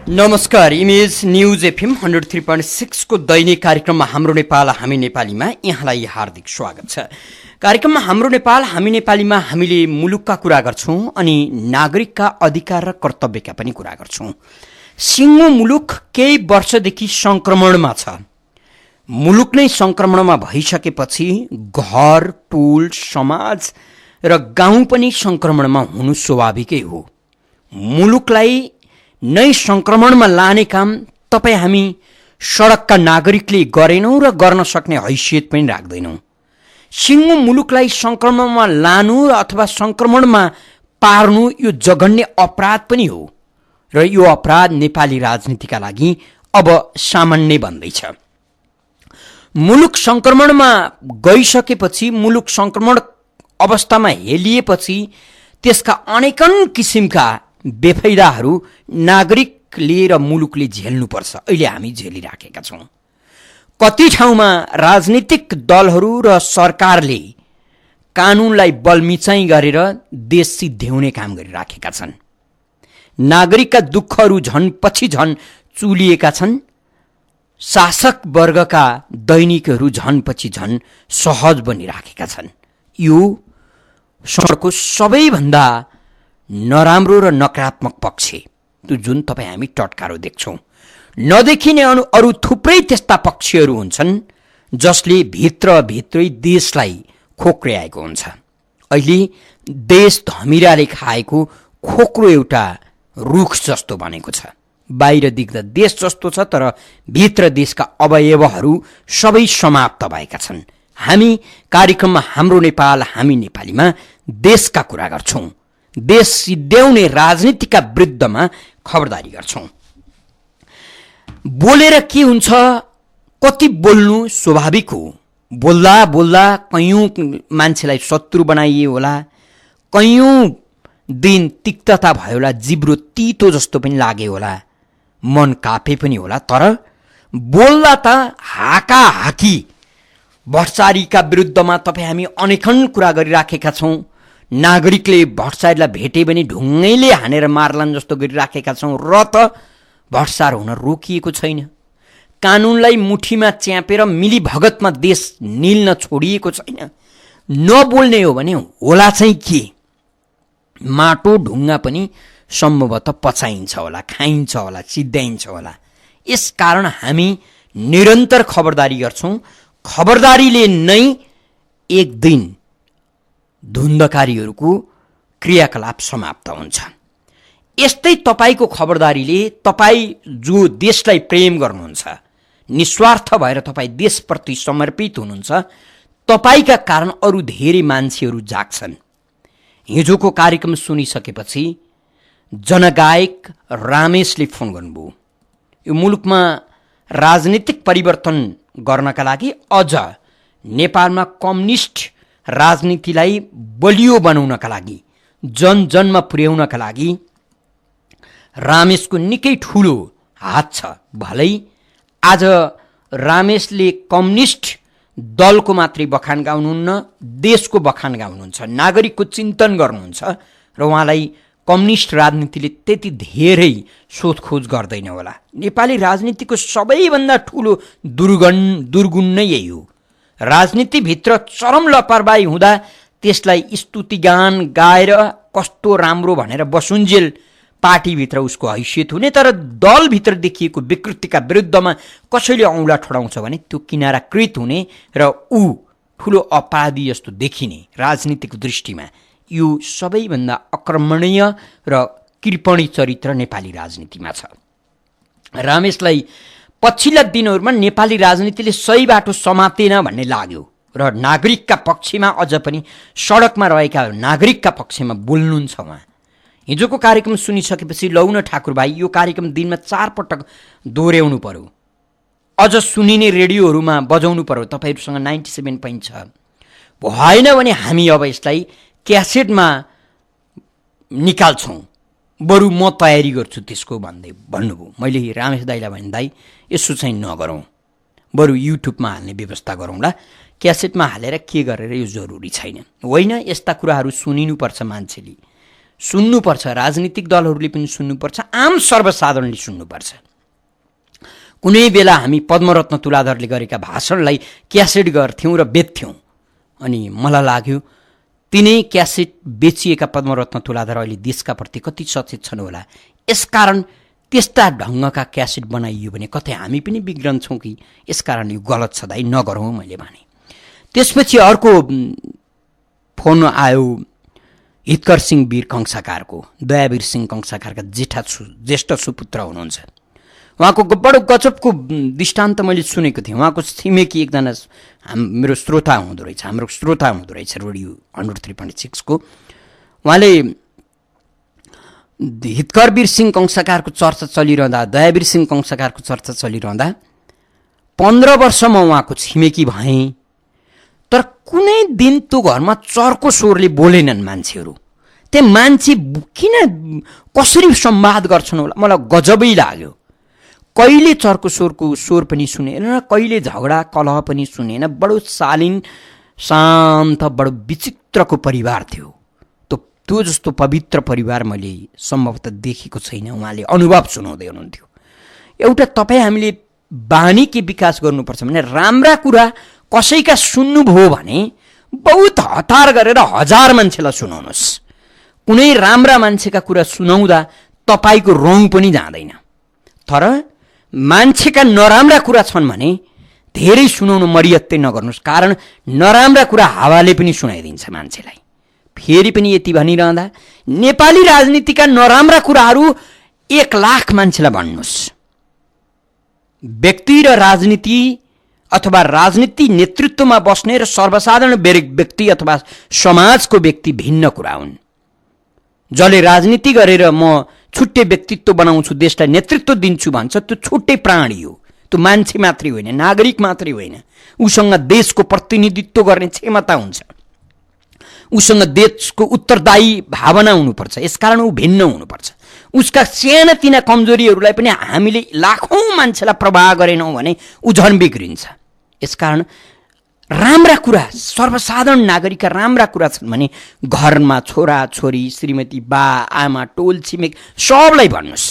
नमस्कार, image news FM 103.6 को दैनिक कार्यक्रममा हाम्रो नेपाल हामी नेपालीमा यहाँलाई हार्दिक स्वागत छ। कार्यक्रममा हाम्रो नेपाल हामी नेपालीमा हामीले मुलुकका कुरा गर्छौं अनि नागरिकका अधिकार र कर्तव्यका पनि कुरा गर्छौं। सिङ्गो मुलुक केही वर्षदेखि संक्रमणमा छ। मुलुक नै संक्रमणमा भइसकेपछि घर, टोल, समाज र गाउँ पनि संक्रमणमा हुनु स्वाभाविकै हो। मुलुकलाई नै संक्रमणमा लाने काम तपाईँ हामी सडकका नागरिकले गरेनौं र गर्न सक्ने हैसियत पनि राख्दैनौं। सिङ्गो मुलुकलाई संक्रमणमा लानु अथवा संक्रमणमा पार्नु यो जघन्य अपराध पनि हो र यो अपराध नेपाली राजनीतिका लागि अब सामान्य बन्दैछ। मुलुक संक्रमणमा गइसकेपछि, मुलुक संक्रमण अवस्थामा हेलिएपछि त्यसका अनेकन किसिमका बेफाइदाहरू नागरिकले र मुलुकले झेल्नुपर्छ। अहिले हामी झेलिराखेका छौँ। कति ठाउँमा राजनीतिक दलहरू र सरकारले कानुनलाई बलमिचाइ गरेर देश सिद्ध्याउने काम गरिराखेका छन्। नागरिकका दुःखहरू झन पछि झन चुलिएका छन्। शासक वर्गका दैनिकहरू झन पछि झन सहज बनिराखेका छन्। यो सरकारको सबैभन्दा नराम्रो र नकारात्मक पक्ष त्यो जुन तपाईँ हामी टटकारो देख्छौँ। नदेखिने अरू थुप्रै त्यस्ता पक्षहरू हुन्छन् जसले भित्रै देशलाई खोक्र्याएको हुन्छ। अहिले देश धमिराले खाएको खोक्रो एउटा रुख जस्तो बनेको छ। बाहिर देख्दा देश जस्तो छ, तर भित्र देशका अवयवहरू सबै समाप्त भएका छन्। हामी कार्यक्रममा हाम्रो नेपाल हामी नेपालीमा देशका कुरा गर्छौँ। देश सिद्ध्याउने राजनीतिका विरुद्धमा खबरदारी गर्छौं। बोलेर के हुन्छ, कति बोल्नु स्वाभाविक हो। बोल्दा बोल्दा कयौं मान्छेलाई शत्रु बनाइए होला, कयौं दिन तिक्तता भयो होला, जिब्रो तितो जस्तो पनि लागे होला, मन कापे पनि होला। तर बोल्दा त हाकाहाकी भ्रष्टाचारीका विरुद्धमा तपाईँ हामी अनेकन कुरा गरिराखेका छौँ। नागरिकले भ्रष्टाचारीलाई भेटे भने ढुङ्गैले हानेर मार्लान् जस्तो गरिराखेका छौँ, र त भ्रष्टाचार हुन रोकिएको छैन। कानुनलाई मुठीमा च्यापेर मिलीभगतमा देश निल्न छोडिएको छैन। नबोल्ने हो भने होला चाहिँ के? माटो ढुङ्गा पनि सम्भवतः पचाइन्छ होला, खाइन्छ होला, सिद्ध्याइन्छ होला। यसकारण हामी निरन्तर खबरदारी गर्छौँ। खबरदारीले नै एक दिन धुन्धकारीहरूको क्रियाकलाप समाप्त हुन्छ। यस्तै तपाईको खबरदारीले तपाईँ जो देशलाई प्रेम गर्नुहुन्छ, निस्वार्थ भएर तपाईँ देशप्रति समर्पित हुनुहुन्छ, तपाईका कारण अरू धेरै मान्छेहरू जाग्छन्। हिजोको कार्यक्रम सुनिसकेपछि जनगायक रामेशले फोन गर्नुभयो। यो मुलुकमा राजनीतिक परिवर्तन गर्नका लागि, अझ नेपालमा कम्युनिस्ट राजनीतिलाई बलियो बनाउनका लागि, जनजनमा पुर्याउनका लागि रामेशको निकै ठुलो हात छ। भलै आज रामेशले कम्युनिस्ट दलको मात्रै बखान गाउनुहुन्न, देशको बखान गाउनुहुन्छ, नागरिकको चिन्तन गर्नुहुन्छ, र उहाँलाई कम्युनिस्ट राजनीतिले त्यति धेरै सोधखोज गर्दैन होला। नेपाली राजनीतिको सबैभन्दा ठुलो दुर्गुण नै यही हो। राजनीतिभित्र चरम लापरवाही हुँदा त्यसलाई स्तुतिगान गाएर कस्तो राम्रो भनेर बसुन्जेल पार्टीभित्र उसको हैसियत हुने, तर दलभित्र देखिएको विकृतिका विरुद्धमा कसैले औँला ठडाउँछ भने त्यो किनाराकृत हुने र ऊ ठुलो अपराधी जस्तो देखिने राजनीतिक दृष्टिमा। यो सबैभन्दा आक्रमणीय र कृपणी चरित्र नेपाली राजनीतिमा छ। रामेशलाई पछिल्ला दिनहरूमा नेपाली राजनीतिले सही बाटो समातेन भन्ने लाग्यो र नागरिकका पक्षमा, अझ पनि सडकमा रहेका नागरिकका पक्षमा बोल्नुहुन्छ उहाँ। हिजोको कार्यक्रम सुनिसकेपछि लौन ठाकुर भाइ, यो कार्यक्रम दिनमा 4 पटक दोहोऱ्याउनु पर्यो, अझ सुनिने रेडियोहरूमा बजाउनु पर्यो। तपाईँहरूसँग 97.6 भएन भने हामी अब यसलाई क्यासेटमा निकाल्छौँ, बरु म तयारी गर्छु त्यसको भन्नुभयो। मैले रामेश दाइलाई भने, दाइ यसो चाहिँ नगरौँ, बरु युट्युबमा हाल्ने व्यवस्था गरौँला, क्यासेटमा हालेर के गरेर यो जरुरी छैन। होइन, यस्ता कुराहरू सुनिनुपर्छ, मान्छेले सुन्नुपर्छ, राजनीतिक दलहरूले पनि सुन्नुपर्छ, आम सर्वसाधारणले सुन्नुपर्छ। कुनै बेला हामी पद्मरत्न तुलाधरले गरेका भाषणलाई क्यासेट गर्थ्यौँ र बेच्थ्यौँ, अनि मलाई लाग्यो तिनै क्यासेट बेचिएका पद्मरत्न तुलाधर अहिले देशका प्रति कति सचेत छन् होला। यसकारण त्यस्ता ढङ्गका क्यासेट बनाइयो भने कतै हामी पनि बिग्रन्छौँ कि, यसकारण यो गलत छ दाइ, नगरौँ मैले भने। त्यसपछि अर्को फोन आयो हितकर सिंह वीर कंसाकारको, दयावीर सिंह कंसाकारका ज्येष्ठ सुपुत्र हुनुहुन्छ। उहाँको बडो गजबको दृष्टान्त मैले सुनेको थिएँ। उहाँको छिमेकी एकजना मेरो श्रोता हुँदो रहेछ, हाम्रो श्रोता हुँदो रहेछ रेडियो 103.6 को। उहाँले हितकरवीर सिंह कंसाकारको चर्चा चलिरहँदा, दयावीर सिंह कंसाकारको चर्चा चलिरहँदा 15 वर्षमा उहाँको छिमेकी भएँ, तर कुनै दिन त्यो घरमा चर्को स्वरले बोलेनन् मान्छेहरू। त्यहाँ मान्छे किन कसरी संवाद गर्छन् होला, मलाई गजबै लाग्यो। कहिले चर्को स्वर पनि सुनेन, कहिले झगडा कलह पनि सुनेन। बडो शालीन शान्त बडो विचित्रको परिवार थियो। त्यो जस्तो पवित्र परिवार मैले सम्भवतः देखेको छैन। उहाँले अनुभव सुनाउँदै हुनुहुन्थ्यो। एउटा तपाईँ हामीले बानी के विकास गर्नुपर्छ भने राम्रा कुरा कसैका सुन्नुभयो भने बहुत हतार गरेर 1000 मान्छेलाई सुनाउनुहोस्। कुनै राम्रा मान्छेका कुरा सुनाउँदा तपाईँको रङ पनि जाँदैन। तर मान्छेका नराम्रा कुरा छन् भने धेरै सुनाउनु मरियत्तै नगर्नुहोस्, कारण नराम्रा कुरा हावाले पनि सुनाइदिन्छ मान्छेलाई। फेरि पनि यति भनिरहँदा नेपाली राजनीतिका नराम्रा कुराहरू 1 लाख मान्छेलाई भन्नुहोस्। व्यक्ति र राजनीति अथवा राजनीति नेतृत्वमा बस्ने र सर्वसाधारण व्यक्ति अथवा समाजको व्यक्ति भिन्न कुरा हुन्। जसले राजनीति गरेर म छुट्टै व्यक्तित्व बनाउँछु, देशलाई नेतृत्व दिन्छु भन्छ, त्यो छुट्टै प्राणी हो। त्यो मान्छे मात्रै होइन, नागरिक मात्रै होइन, उसँग देशको प्रतिनिधित्व गर्ने क्षमता हुन्छ, उसँग देशको उत्तरदायी भावना हुनुपर्छ। यसकारण ऊ भिन्न हुनुपर्छ। उसका सानातिना कमजोरीहरूलाई पनि हामीले लाखौँ मान्छेलाई प्रवाह गरेनौँ भने ऊ झन् बिग्रिन्छ। यसकारण राम्रा कुरा, सर्वसाधारण नागरिकका राम्रा कुरा छन् भने घरमा छोरा छोरी, श्रीमती, बा आमा, टोल छिमेक सबलाई भन्नुहोस्।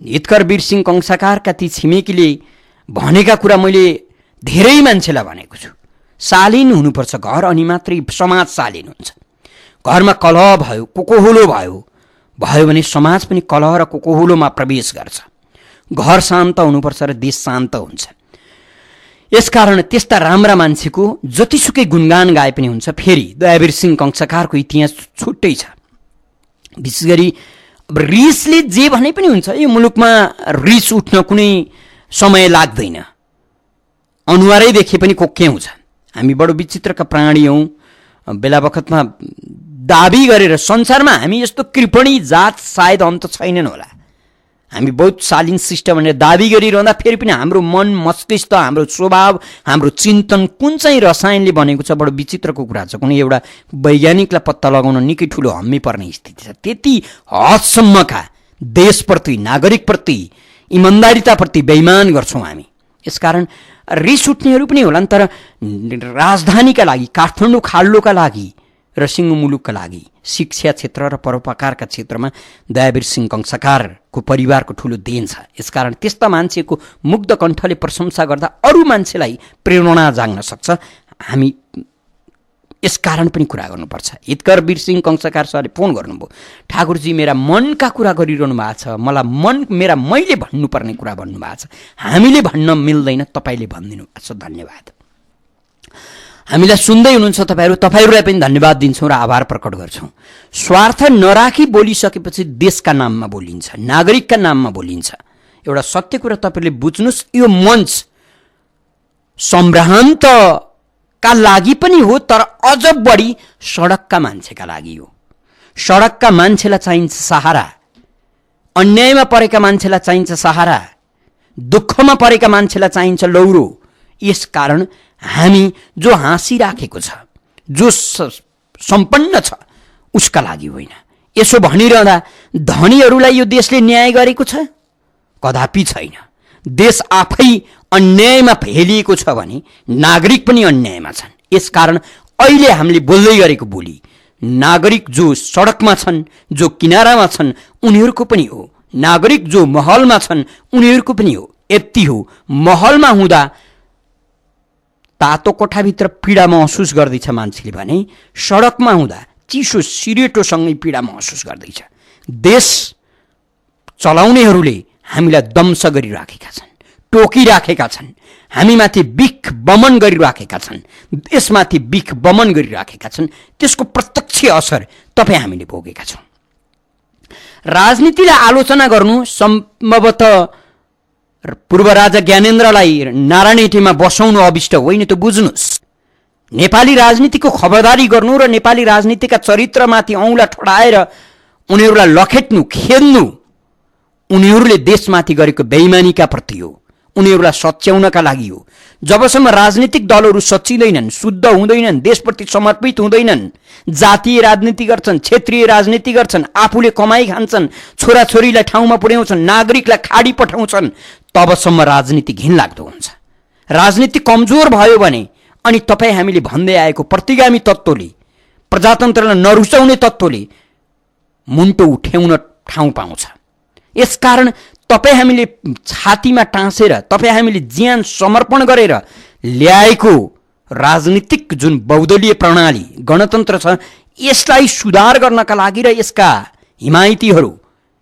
हितकरवीर सिंह कंसाकारका ती छिमेकीले भनेका कुरा मैले धेरै मान्छेलाई भनेको छु। शालीन हुनुपर्छ घर, अनि मात्रै समाज शालीन हुन्छ। घरमा कलह भयो, कोकोहोलो भयो भने समाज पनि कलह र कोकोहोलोमा प्रवेश गर्छ। घर शान्त हुनुपर्छ र देश शान्त हुन्छ। यसकारण त्यस्ता राम्रा मान्छेको जतिसुकै गुणगान गाए पनि हुन्छ। फेरि दयावीर सिंह कंसाकारको इतिहास छुट्टै छ। विशेष गरी अब रिसले जे भने पनि हुन्छ। यो मुलुकमा रिस उठ्न कुनै समय लाग्दैन, अनुहारै देखे पनि कोक्याउँछ। हामी बडो विचित्रका प्राणी हौँ। बेला बखतमा दाबी गरेर संसारमा हामी यस्तो कृपणी जात सायद अन्त छैनन् होला। हामी बहुत शालीन शिष्ट भनेर दाबी गरिरहँदा फेरि पनि हाम्रो मन, मस्तिष्क, हाम्रो स्वभाव, हाम्रो चिन्तन कुन चाहिँ रसायनले बनेको छ, बडो विचित्रको कुरा छ। कुनै एउटा वैज्ञानिकलाई पत्ता लगाउन निकै ठुलो हम्मी पर्ने स्थिति छ। त्यति हदसम्मका देशप्रति, नागरिकप्रति, इमान्दारिताप्रति बेइमान गर्छौँ हामी। यसकारण रिस उठ्नेहरू पनि होलान्, तर राजधानीका लागि, काठमाडौँ खाल्डोका लागि र सिङ्गो मुलुकका लागि शिक्षा क्षेत्र र परोपकारका क्षेत्रमा दयावीर सिंह कंसाकारको परिवारको ठुलो देन छ। यसकारण त्यस्ता मान्छेको मुग्ध कण्ठले प्रशंसा गर्दा अरू मान्छेलाई प्रेरणा जाग्न सक्छ। हामी यसकारण पनि कुरा गर्नुपर्छ। हितकरवीर सिंह कंसाकार सरले फोन गर्नुभयो, ठाकुरजी मेरा मनका कुरा गरिरहनु भएको छ, मलाई मैले भन्नुपर्ने कुरा भन्नुभएको छ, हामीले भन्न मिल्दैन, तपाईँले भनिदिनु भएको छ, धन्यवाद। हामीलाई सुन्दै हुनुहुन्छ तपाईँहरूलाई पनि धन्यवाद दिन्छौँ र आभार प्रकट गर्छौँ। स्वार्थ नराखी बोलिसकेपछि देशका नाममा बोलिन्छ, नागरिकका नाममा बोलिन्छ। एउटा सत्य कुरा तपाईँले बुझ्नुहोस्, यो मञ्च सम्भ्रान्तका लागि पनि हो, तर अझ बढी सडकका मान्छेका लागि हो। सडकका मान्छेलाई चाहिन्छ सहारा, अन्यायमा परेका मान्छेलाई चाहिन्छ सहारा, दुःखमा परेका मान्छेलाई चाहिन्छ लौरो। यसकारण हामी जो हाँसिराखेको छ, जो सम्पन्न छ, उसका लागि होइन। यसो भनिरहँदा धनीहरूलाई यो देशले न्याय गरेको छ? कदापि छैन। देश आफै अन्यायमा फैलिएको छ भने नागरिक पनि अन्यायमा छन्। यसकारण अहिले हामीले बोल्दै गरेको बोली नागरिक जो सडकमा छन्, जो किनारामा छन् उनीहरूको पनि हो, नागरिक जो महलमा छन् उनीहरूको पनि हो। यति हो, महलमा हुँदा तातो कोठाभित्र पीडा महसुस गर्दैछ मान्छेले भने सडकमा हुँदा चिसो सिरेटोसँगै पीडा महसुस गर्दैछ। देश चलाउनेहरूले हामीलाई दम्स गरिराखेका छन्, टोकिराखेका छन्, हामीमाथि बिख बमन गरिराखेका छन्, देशमाथि बिख बमन गरिराखेका छन्। त्यसको प्रत्यक्ष असर तपाईँ हामीले भोगेका छौँ। राजनीतिलाई आलोचना गर्नु सम्भवतः पूर्व राजा ज्ञानेन्द्रलाई नारायणहिटीमा बसाउनु अभिष्ट होइन, त बुझ्नुहोस्। नेपाली राजनीतिको खबरदारी गर्नु र नेपाली राजनीतिका चरित्रमाथि औँला ठडाएर उनीहरूलाई लखेट्नु, खेल्नु उनीहरूले देशमाथि गरेको बेइमानीका प्रति हो, उनीहरूलाई सच्याउनका लागि हो। जबसम्म राजनीतिक दलहरू सच्चिँदैनन्, शुद्ध हुँदैनन्, देशप्रति समर्पित हुँदैनन्, जातीय राजनीति गर्छन्, क्षेत्रीय राजनीति गर्छन्, आफूले कमाई खान्छन्, छोराछोरीलाई ठाउँमा पुर्याउँछन्, नागरिकलाई खाडी पठाउँछन्, तबसम्म राजनीति घिनलाग्दो हुन्छ। राजनीति कमजोर भयो भने अनि तपाईँ हामीले भन्दै आएको प्रतिगामी तत्त्वले, प्रजातन्त्रलाई नरुचाउने तत्त्वले मुन्टो उठ्याउन ठाउँ पाउँछ। यसकारण तपाईँ हामीले छातीमा टाँसेर, तपाईँ हामीले ज्यान समर्पण गरेर ल्याएको राजनीतिक जुन बहुदलीय प्रणाली गणतन्त्र छ, यसलाई सुधार गर्नका लागि र यसका हिमायतीहरू,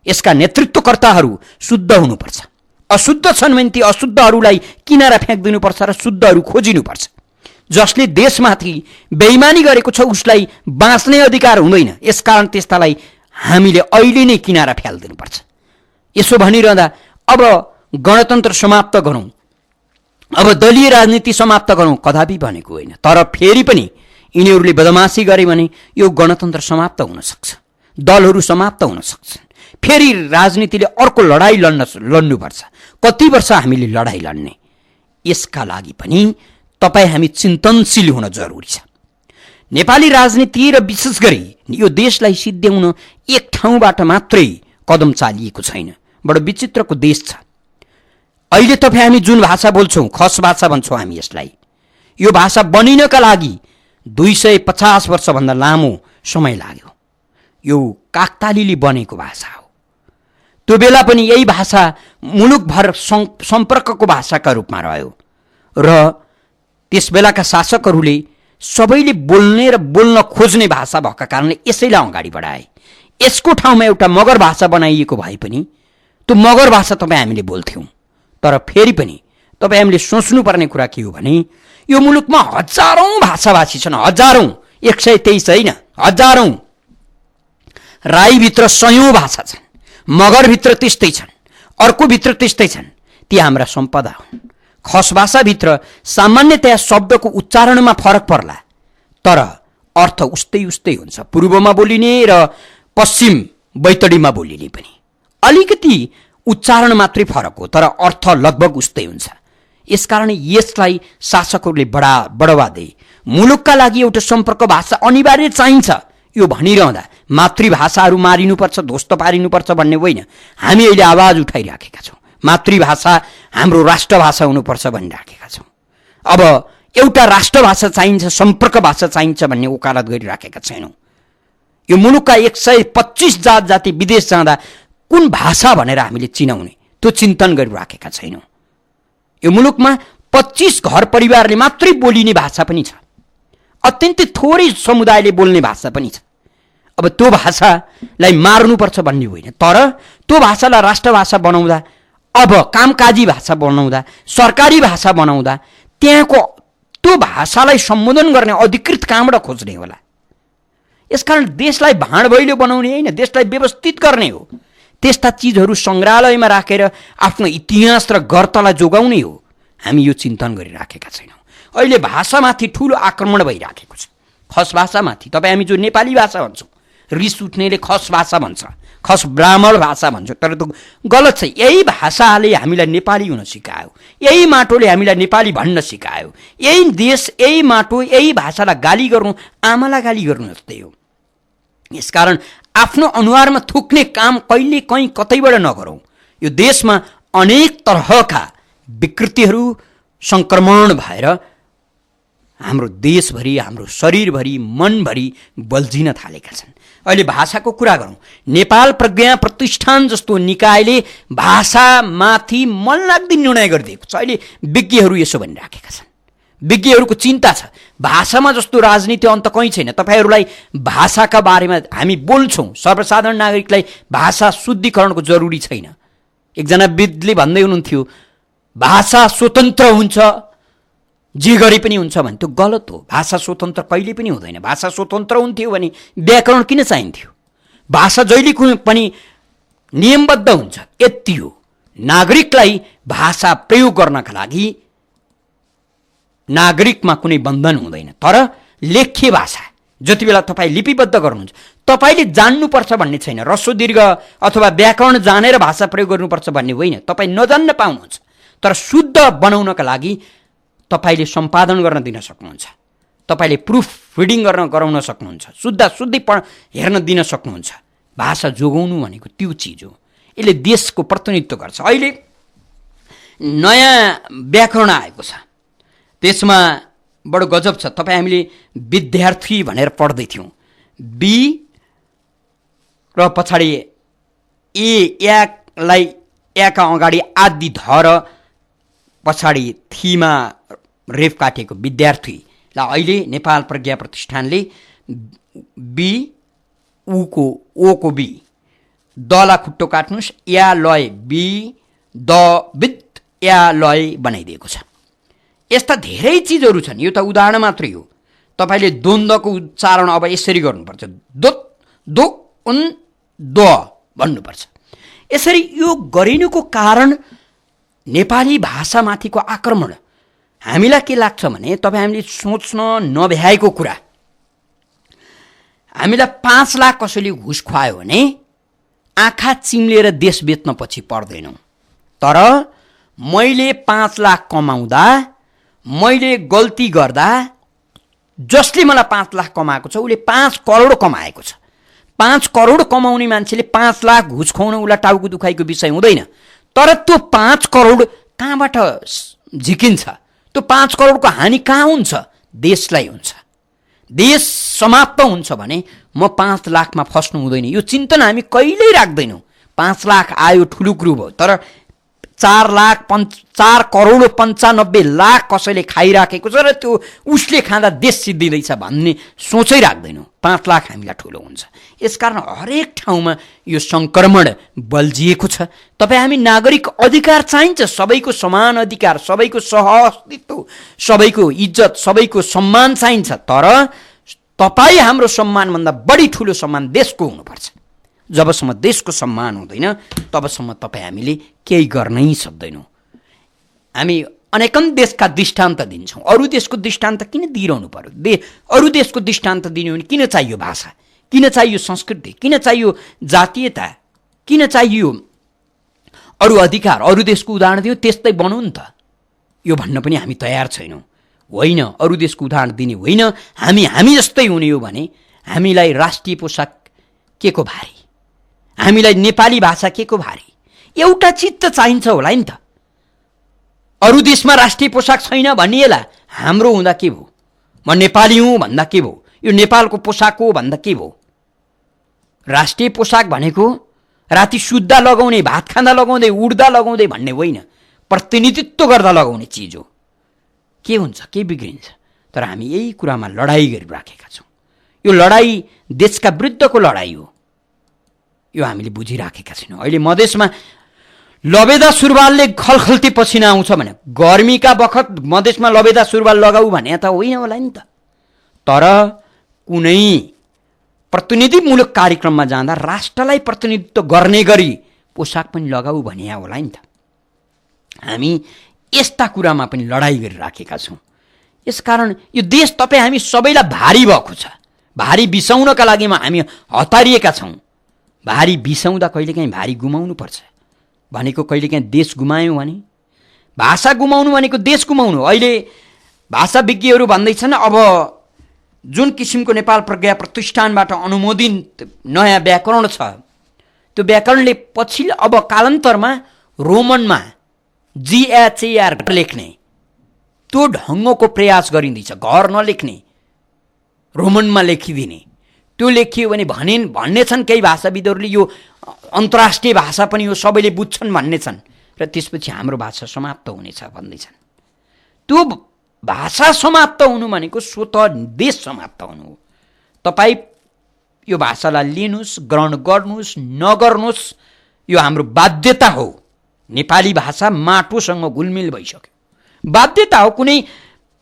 यसका नेतृत्वकर्ताहरू शुद्ध हुनुपर्छ। अशुद्ध छन् भने ती अशुद्धहरूलाई किनारा फ्याँकिदिनुपर्छ र शुद्धहरू खोजिनुपर्छ। जसले देशमाथि बेइमानी गरेको छ उसलाई बाँच्ने अधिकार हुँदैन। यसकारण त्यस्तालाई हामीले अहिले नै किनारा फ्यालिदिनुपर्छ। यसो भनिरहँदा अब गणतन्त्र समाप्त गरौँ, अब दलीय राजनीति समाप्त गरौँ कदापि भनेको होइन। तर फेरि पनि यिनीहरूले बदमासी गरे भने यो गणतन्त्र समाप्त हुन सक्छ, दलहरू समाप्त हुन सक्छन्। फेरि राजनीतिले अर्को लडाईँ लड्नुपर्छ। कति वर्ष हामीले लडाईँ लड्ने? यसका लागि पनि तपाईँ हामी चिन्तनशील हुन जरुरी छ। नेपाली राजनीति र विशेष गरी यो देशलाई सिद्ध्याउन एक ठाउँबाट मात्रै कदम चालिएको छैन। बडो विचित्रको देश छ। अहिले तपाईँ हामी जुन भाषा बोल्छौँ, खस भाषा भन्छौँ हामी यसलाई, यो भाषा बनिनका लागि 250 वर्षभन्दा लामो समय लाग्यो। यो काकतालीले बनेको भाषा हो। त्यो बेला पनि यही भाषा मुलुकभर सम्पर्कको भाषाका रूपमा रह्यो र त्यस बेलाका शासकहरूले सबैले बोल्ने र बोल्न खोज्ने भाषा भएका कारणले यसैलाई अगाडि बढाए। यसको ठाउँमा एउटा मगर भाषा बनाइएको भए पनि त्यो मगर भाषा तपाईँ हामीले बोल्थ्यौँ। तर फेरि पनि तपाईँ हामीले सोच्नुपर्ने कुरा के हो भने यो मुलुकमा हजारौँ भाषाभाषी छन्, हजारौँ, 123 होइन, हजारौँ। राईभित्र सयौँ भाषा छन्, मगरभित्र त्यस्तै छन्, अर्कोभित्र त्यस्तै छन्। ती हाम्रा सम्पदा हुन्। खस भाषाभित्र सामान्यतया शब्दको उच्चारणमा फरक पर्ला तर अर्थ उस्तै उस्तै हुन्छ। पूर्वमा बोलिने र पश्चिम बैतडीमा बोलिने पनि अलिकति उच्चारण मात्रै फरक हो तर अर्थ लगभग उस्तै हुन्छ। यसकारण यसलाई शासकहरूले बढावा दे। मुलुकका लागि एउटा सम्पर्क भाषा अनिवार्य चाहिन्छ। यो भनिरहँदा मातृभाषाहरू मारिनुपर्छ, ध्वस्त पारिनुपर्छ भन्ने होइन। हामी अहिले आवाज उठाइराखेका छौँ, मातृभाषा हाम्रो राष्ट्रभाषा हुनुपर्छ भनिराखेका छौँ। अब एउटा राष्ट्रभाषा चाहिन्छ, सम्पर्क भाषा चाहिन्छ भन्ने वकालत गरिराखेका छैनौँ। यो मुलुकका 125 जात जाति विदेश जाँदा कुन भाषा भनेर हामीले चिनाउने त्यो चिन्तन गरिराखेका छैनौँ। यो मुलुकमा 25 घर परिवारले मात्रै बोलिने भाषा पनि छ, अत्यन्तै थोरै समुदायले बोल्ने भाषा पनि छ। अब त्यो भाषालाई मार्नुपर्छ भन्ने होइन तर त्यो भाषालाई राष्ट्रभाषा बनाउँदा, अब कामकाजी भाषा बनाउँदा, सरकारी भाषा बनाउँदा त्यहाँको त्यो भाषालाई सम्बोधन गर्ने अधिकृत कहाँबाट खोज्ने होला? यसकारण देशलाई भाँड भैलो बनाउने होइन, देशलाई व्यवस्थित गर्ने हो। त्यस्ता चिजहरू सङ्ग्रहालयमा राखेर आफ्नो इतिहास र गर्तलाई जोगाउने हो। हामी यो चिन्तन गरिराखेका छैनौँ। अहिले भाषामाथि ठुलो आक्रमण भइराखेको छ। खस भाषामाथि तपाईँ हामी जो नेपाली भाषा भन्छौँ, रिस उठ्नेले खस भाषा भन्छ, खस ब्राह्मण भाषा भन्छ, तर त्यो गलत छ। यही भाषाले हामीलाई नेपाली हुन सिकायो, यही माटोले हामीलाई नेपाली भन्न सिकायो। यही देश, यही माटो, यही भाषालाई गाली गर्नु आमालाई गाली गर्नु जस्तै हो। यसकारण आफ्नो अनुहारमा थुक्ने काम कहिले कहीँ कतैबाट नगरौँ। यो देशमा अनेक तरहका विकृतिहरू सङ्क्रमण भएर हाम्रो देशभरि, हाम्रो शरीरभरि, मनभरि बल्झिन थालेका छन्। अहिले भाषाको कुरा गरौँ। नेपाल प्रज्ञा प्रतिष्ठान जस्तो निकायले भाषामाथि मनलाग्दो निर्णय गरिदिएको छ। अहिले विज्ञहरू यसो भनिराखेका छन्, विज्ञहरूको चिन्ता छ भाषामा जस्तो राजनीति अन्त कहीँ छैन। तपाईँहरूलाई भाषाका बारेमा हामी बोल्छौँ, सर्वसाधारण नागरिकलाई भाषा शुद्धिकरणको जरुरी छैन। एकजना विद्ले भन्दै हुनुहुन्थ्यो भाषा स्वतन्त्र हुन्छ, जे गरे पनि हुन्छ भने त्यो गलत हो। भाषा स्वतन्त्र कहिले पनि हुँदैन। भाषा स्वतन्त्र हुन्थ्यो भने व्याकरण किन चाहिन्थ्यो? भाषा जहिले पनि नियमबद्ध हुन्छ, यति हो। नागरिकलाई भाषा प्रयोग गर्नका लागि नागरिकमा कुनै बन्धन हुँदैन। तर लेख्य भाषा जति बेला तपाईँ लिपिबद्ध गर्नुहुन्छ, तपाईँले जान्नुपर्छ भन्ने छैन। ह्रस्व दीर्घ अथवा व्याकरण जानेर भाषा प्रयोग गर्नुपर्छ भन्ने होइन, तपाईँ नजान्न पाउनुहुन्छ। तर शुद्ध बनाउनका लागि तपाईँले सम्पादन गर्न दिन सक्नुहुन्छ, तपाईँले प्रुफ रिडिङ गराउन सक्नुहुन्छ, शुद्धि हेर्न दिन सक्नुहुन्छ। भाषा जोगाउनु भनेको त्यो चिज हो। यसले देशको प्रतिनिधित्व गर्छ। अहिले नयाँ व्याकरण आएको छ, त्यसमा बडो गजब छ। तपाईँ हामीले विद्यार्थी भनेर पढ्दै थियौँ, बी र पछाडि यालाई याका अगाडि आदि धर पछाडि थीमा रेफ काटेको विद्यार्थीलाई अहिले नेपाल प्रज्ञा प्रतिष्ठानले बी उको ओको बी दला खुट्टो काट्नुहोस् या लय बी द विद या लय बनाइदिएको छ। यस्ता धेरै चिजहरू छन्। यो त उदाहरण मात्रै हो। तपाईँले द्वन्द्वको उच्चारण अब यसरी गर्नुपर्छ, दो उन द भन्नुपर्छ। यसरी यो गरिनुको कारण नेपाली भाषामाथिको आक्रमण। हामीलाई के लाग्छ भने तपाईँ हामीले सोच्न नभ्याएको कुरा, हामीलाई 5 लाख कसैले घुस खुवायो भने आँखा चिम्लेर देश बेच्न पछि पर्दैनौँ। तर मैले 5 लाख कमाउँदा, मैले गल्ती गर्दा, जसले मलाई 5 लाख कमाएको छ उसले 5 करोड कमाएको छ। 5 करोड कमाउने मान्छेले 5 लाख घुस खुवाउन उसलाई टाउको दुखाइको विषय हुँदैन। तर त्यो 5 करोड कहाँबाट झिकिन्छ? त्यो 5 करोडको हानि कहाँ हुन्छ? देशलाई हुन्छ। देश समाप्त हुन्छ भने म 5 लाखमा फस्नु हुँदैन। यो चिन्तन हामी कहिल्यै राख्दैनौँ। 5 लाख आयो ठुलो कुरो भयो, तर 4 करोड 95 लाख कसैले खाइराखेको छ र त्यो उसले खाँदा देश सिद्धिँदैछ भन्ने सोचै राख्दैनौँ। 5 लाख हामीलाई ठुलो हुन्छ। यसकारण हरेक ठाउँमा यो सङ्क्रमण बल्झिएको छ। तपाईँ हामी नागरिक अधिकार चाहिन्छ, सबैको समान अधिकार, सबैको सहअस्तित्व, सबैको इज्जत, सबैको सम्मान चाहिन्छ। तर तपाईँ हाम्रो सम्मानभन्दा बढी ठुलो सम्मान देशको हुनुपर्छ। जबसम्म देशको सम्मान हुँदैन तबसम्म तपाईँ हामीले केही गर्नै सक्दैनौँ। हामी अनेकन देशका दृष्टान्त दिन्छौँ। अरू देशको दृष्टान्त किन दिइरहनु पर्यो? अरू देशको दृष्टान्त दिनु भने किन चाहियो भाषा? किन चाहियो संस्कृति? किन चाहियो जातीयता? किन चाहियो अरू अधिकार? अरू देशको उदाहरण दियो त्यस्तै बनौँ नि त। यो भन्न पनि हामी तयार छैनौँ। होइन, अरू देशको उदाहरण दिने होइन, हामी जस्तै हुने हो भने हामीलाई राष्ट्रिय पोसाक के को भारी? हामीलाई नेपाली भाषा के को भारी? एउटा चिज त चाहिन्छ होला नि त। अरू देशमा राष्ट्रिय पोसाक छैन भनिएला, हाम्रो हुँदा के भयो? म नेपाली हुँ भन्दा के भयो? यो नेपालको पोसाक हो भन्दा के भयो? राष्ट्रिय पोसाक भनेको राति सुत्दा लगाउने, भात खाँदा लगाउँदै, उड्दा लगाउँदै भन्ने होइन, प्रतिनिधित्व गर्दा लगाउने चिज हो। के हुन्छ? के बिग्रिन्छ? तर हामी यही कुरामा लडाइँ गरिराखेका छौँ। यो लडाइँ देशका विरुद्धको लडाइँ हो। यो हामीले बुझिराखेका छैनौँ। अहिले मधेसमा लबेदा सुरुवालले खलखल्ती पसिना आउँछ भने गर्मीका बखत मधेसमा लबेदा सुरुवाल लगाऊ भने त होइन होला नि त। तर कुनै प्रतिनिधिमूलक कार्यक्रममा जाँदा राष्ट्रलाई प्रतिनिधित्व गर्ने गरी पोसाक पनि लगाऊ भने होला नि त। हामी यस्ता कुरामा पनि लडाइँ गरिराखेका छौँ। यसकारण यो देश तपाईँ हामी सबैलाई भारी भएको छ। भारी बिसाउनका लागि हामी हतारिएका छौँ। भारी बिसाउँदा कहिलेकाहीँ भारी गुमाउनु पर्छ भनेको कहिलेकाहीँ देश गुमायौँ भने, भाषा गुमाउनु भनेको देश गुमाउनु। अहिले भाषा विज्ञहरू भन्दैछन् अब जुन किसिमको नेपाल प्रज्ञा प्रतिष्ठानबाट अनुमोदित नयाँ व्याकरण छ त्यो व्याकरणले पछि अब कालान्तरमा रोमनमा GHAR लेख्ने त्यो ढङ्गको प्रयास गरिँदैछ। घर नलेख्ने, रोमनमा लेखिदिने, त्यो लेखियो भने भन्ने छन् केही भाषाविदहरूले यो अन्तर्राष्ट्रिय भाषा पनि यो सबैले बुझ्छन् भन्ने छन् र त्यसपछि हाम्रो भाषा समाप्त हुनेछ भन्दैछन्। त्यो भाषा समाप्त हुनु भनेको स्वतः देश समाप्त हुनु हो। तपाईँ यो भाषालाई लिनुहोस्, ग्रहण गर्नुहोस्, नगर्नुहोस्, यो हाम्रो बाध्यता हो। नेपाली भाषा माटोसँग घुलमिल भइसक्यो, बाध्यता हो। कुनै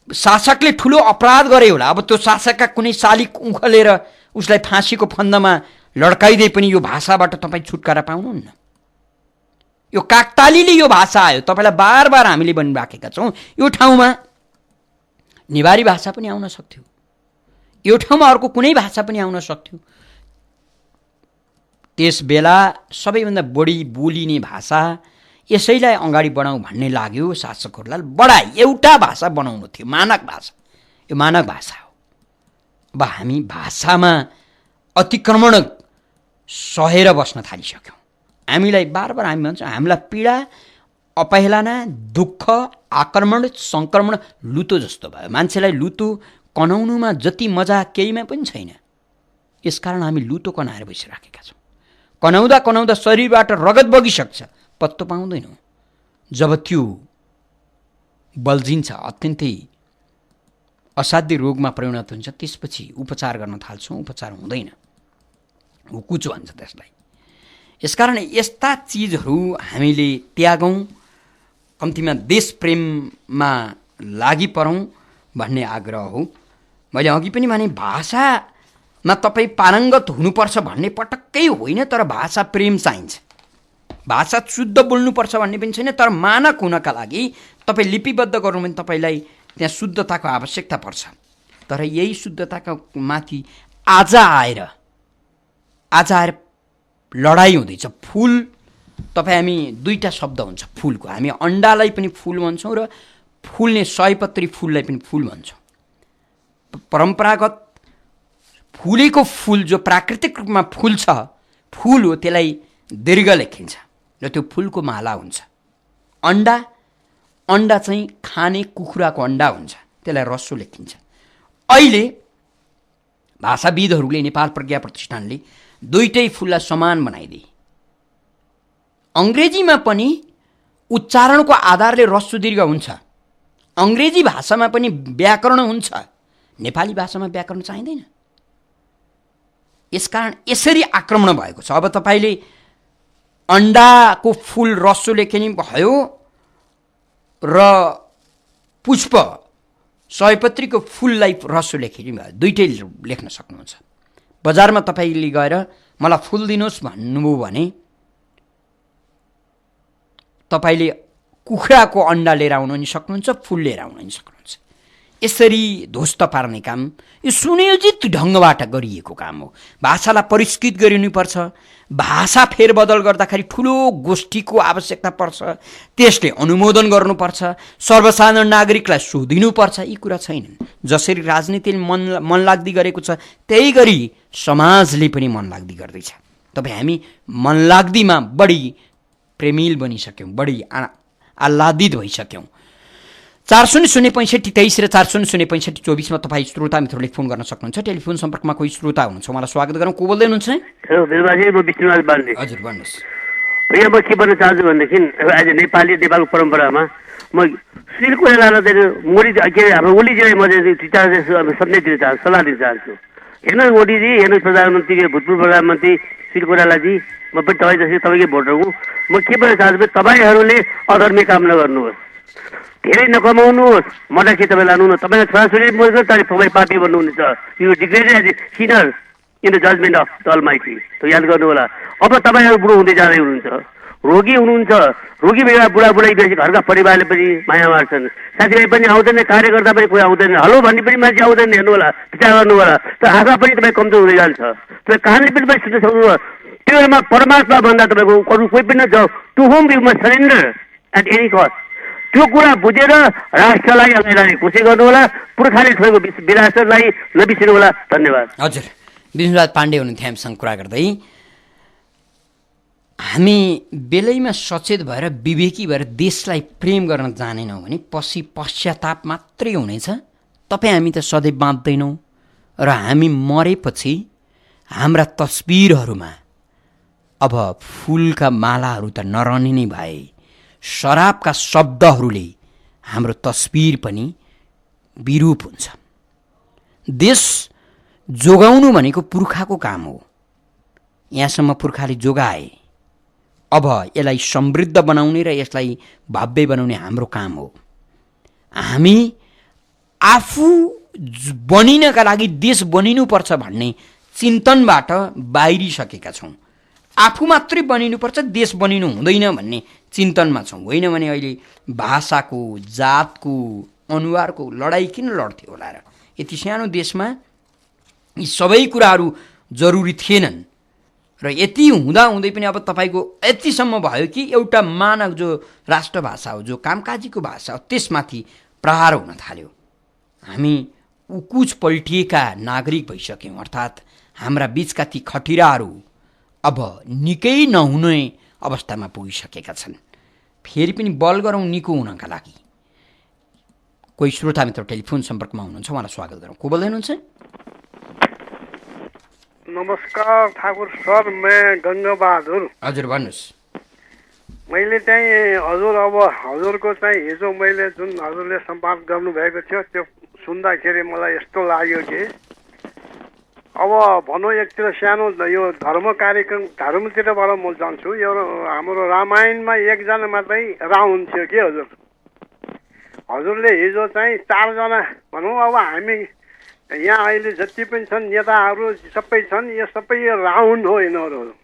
शासकले ठुलो अपराध गरे होला, अब त्यो शासकका कुनै शालिक उखलेर उसलाई फाँसीको फन्दमा लड्काइदिए पनि यो भाषाबाट तपाईँ छुटकारा पाउनुहुन्न। यो काकतालीले यो भाषा आयो, तपाईँलाई बार बार हामीले भनिराखेका छौँ। यो ठाउँमा नेवारी भाषा पनि आउन सक्थ्यो, यो ठाउँमा अर्को कुनै भाषा पनि आउन सक्थ्यो। त्यस बेला सबैभन्दा बढी बोलिने भाषा यसैलाई अगाडि बढाउँ भन्ने लाग्यो शासकहरूलाई। बढाइ एउटा भाषा बनाउनु थियो, मानक भाषा। यो मानक भाषा हो। अब हामी भाषामा अतिक्रमण सहेर बस्न थालिसक्यौँ। हामीलाई बार बार हामी भन्छौँ हामीलाई पीडा, अपहेलना, दुःख, आक्रमण, सङ्क्रमण लुतो जस्तो भयो। मान्छेलाई लुतो कनाउनुमा जति मजा केहीमा पनि छैन। यसकारण हामी लुतो कनाएर बसिराखेका छौँ। कनाउँदा कनाउँदा शरीरबाट रगत बगिसक्छ, पत्तो पाउँदैनौँ। जब त्यो बल्झिन्छ, अत्यन्तै असाध्य रोगमा परिणत हुन्छ, त्यसपछि उपचार गर्न थाल्छौँ, उपचार हुँदैन, हुकुचो भन्छ त्यसलाई। यसकारण यस्ता चिजहरू हामीले त्यागौँ, कम्तीमा देश प्रेममा लागि परौँ भन्ने आग्रह हो। मैले अघि पनि भने भाषामा तपाईँ पारङ्गत हुनुपर्छ भन्ने पटक्कै होइन, तर भाषा प्रेम चाहिन्छ। भाषा शुद्ध बोल्नुपर्छ भन्ने पनि छैन, तर मानक हुनका लागि तपाईँ लिपिबद्ध गर्नु भने तपाईँलाई त्यहाँ शुद्धताको आवश्यकता पर्छ। तर यही शुद्धताको माथि आज आएर लडाइँ हुँदैछ। फुल, तपाईँ हामी दुईवटा शब्द हुन्छ फुलको, हामी अन्डालाई पनि फुल भन्छौँ र फुल्ने सयपत्री फुललाई पनि फुल भन्छौँ। परम्परागत फुलेको फुल जो प्राकृतिक रूपमा फुल छ, फुल हो, त्यसलाई दीर्घ लेखिन्छ र त्यो फुलको माला हुन्छ। अन्डा चाहिँ खाने कुखुराको अन्डा हुन्छ, त्यसलाई रस्सो लेखिन्छ। अहिले भाषाविदहरूले, नेपाल प्रज्ञा प्रतिष्ठानले दुईटै फुललाई समान बनाइदिए। अङ्ग्रेजीमा पनि उच्चारणको आधारले रस्सो दीर्घ हुन्छ, अङ्ग्रेजी भाषामा पनि व्याकरण हुन्छ, नेपाली भाषामा व्याकरण चाहिँदैन। यसकारण यसरी आक्रमण भएको छ। अब तपाईँले अन्डाको फुल रस्सो लेख्ने भयो र पुष्प सयपत्रीको फुललाई रस्सो लेख्ने भयो, दुईटै लेख्न सक्नुहुन्छ। बजारमा तपाईँले गएर मलाई फुल दिनुहोस् भन्नुभयो भने तपाईँले कुखुराको अन्डा लिएर आउन नि सक्नुहुन्छ, फुल लिएर आउन नि सक्नुहुन्छ। यसरी ध्वस्त पार्ने काम यो सुनियोजित ढङ्गबाट गरिएको काम हो। भाषालाई परिष्कृत गरिनुपर्छ। भाषा फेरबदल गर्दाखेरि ठुलो गोष्ठीको आवश्यकता पर्छ, त्यसले अनुमोदन गर्नुपर्छ, सर्वसाधारण नागरिकलाई सोधिनुपर्छ। यी कुरा छैनन्। जसरी राजनीतिले मन लाग्दी गरेको छ, त्यही गरी समाजले पनि मन लाग्दी गर्दैछ। तपाईँ हामी मन लाग्दीमा बढी प्रेमिल बनिसक्यौँ, बढी आह्लादित भइसक्यौँ। 400653 र 40065324 तपाईँ श्रोता मित्रले फोन गर्न सक्नुहुन्छ। टेलिफोन सम्पर्कमा कोही श्रोता हुनुहुन्छ, उहाँलाई स्वागत गरौँ। को बोल्दै हुनुहुन्छ? हेलो बिरबाजी, म विष्णुराज बाल्ने। हजुर भन्नुहोस्। यहाँ म के भन्न चाहन्छु भनेदेखि आज नेपालको परम्परामा म सिलकोरालाई मोदी के हाम्रो ओलीजीलाई म सन्देश दिन चाहन्छु, सल्लाह दिन चाहन्छु। हेर्नुहोस् मोदीजी, हेर्नुहोस् प्रधानमन्त्री, भूतपूर्व प्रधानमन्त्री सिलकोरालाजी, म पनि तपाईँ जस्तै तपाईँकै भोटर हुँ। म के भन्न चाहन्छु, तपाईँहरूले अधर्मी काम नगर्नुहोस्, धेरै नकमाउनुहोस्, मर्दाखेरि तपाईँ लानु न। तपाईँको छोराछोरी मर्छ, तपाईँ पापी बन्नुहुनेछ। You degraded sinner in the judgment of the almighty. त्यो याद गर्नु होला। अब तपाईँहरू बुढो हुँदै जाँदै हुनुहुन्छ, रोगी हुनुहुन्छ। रोगी बेला बुढाबुढी बेसी घरका परिवारले पनि माया मार्छन्, साथीभाइ पनि आउँदैन, कार्यकर्ता पनि कोही आउँदैन, हेलो भन्ने पनि मान्छे आउँदैन। हेर्नु होला, विचार गर्नु होला। त्यो आँखा पनि तपाईँ कमजोर हुँदै जान्छ। तपाईँ कहाँले पनि सुन्न सक्नु। त्यो बेलामा परमात्मा भन्दा तपाईँको अरू कोही पनि नजाऊ, to home you must surrender at any cost. त्यो कुरा बुझेर राष्ट्रलाई अगाडि लाने कोसिस गर्नु होला। पुर्खाले छोएको विरासतलाई नबिर्सिनु होला। धन्यवाद। हजुर, विष्णुराज पाण्डे हुनुहुन्थ्यो हामीसँग कुरा गर्दै। हामी बेलैमा सचेत भएर विवेकी भएर देशलाई प्रेम गर्न जानेनौँ भने पछि पश्चाताप मात्रै हुनेछ। तपाईँ हामी त सधैँ बाँच्दैनौँ र हामी मरेपछि हाम्रा तस्बिरहरूमा अब फुलका मालाहरू त नरहने नै भए, शराबका शब्दहरूले हाम्रो तस्बिर पनि विरूप हुन्छ। देश जोगाउनु भनेको पुर्खाको काम हो। यहाँसम्म पुर्खाले जोगाए, अब यसलाई समृद्ध बनाउने र यसलाई भव्य बनाउने हाम्रो काम हो। हामी आफू बनिनका लागि देश बनिनुपर्छ भन्ने चिन्तनबाट बाहिरिसकेका छौँ। आफू मात्रै बनिनुपर्छ, देश बनिनु हुँदैन भन्ने चिन्तनमा छौँ। होइन भने अहिले भाषाको, जातको, अनुहारको लडाइँ किन लड्थ्यो होला र? यति सानो देशमा यी सबै कुराहरू जरुरी थिएनन् र यति हुँदाहुँदै पनि अब तपाईँको यतिसम्म भयो कि एउटा मानव जो राष्ट्रभाषा हो, जो कामकाजीको भाषा हो, त्यसमाथि प्रहार हुन थाल्यो। हामी उकुच पल्टिएका नागरिक भइसक्यौँ, अर्थात् हाम्रा बिचका ती खटिराहरू अब निकै नहुने अवस्थामा पुगिसकेका छन्। फेरि पनि बल गरौँ निको हुनका लागि। कोही श्रोता मित्र टेलिफोन सम्पर्कमा हुनुहुन्छ, उहाँलाई स्वागत गरौँ। को बोल्दै हुनुहुन्छ? नमस्कार ठाकुर सर, मैं गंगा बहादुर। हजुर भन्नुहोस्। मैले चाहिँ हजुर, अब हजुरको चाहिँ हिजो मैले जुन हजुरले सम्वाद गर्नुभएको थियो त्यो सुन्दाखेरि मलाई यस्तो लाग्यो कि अब भनौँ एकतिर सानो यो धर्म कार्यक्रम धर्मतिरबाट म जान्छु। यो हाम्रो रामायणमा एकजना मात्रै रावण थियो कि हजुर। हजुरले हिजो चाहिँ 4 जना भनौँ, अब हामी यहाँ अहिले जति पनि छन् नेताहरू सबै छन्, यो सबै यो रावण हो यिनीहरू।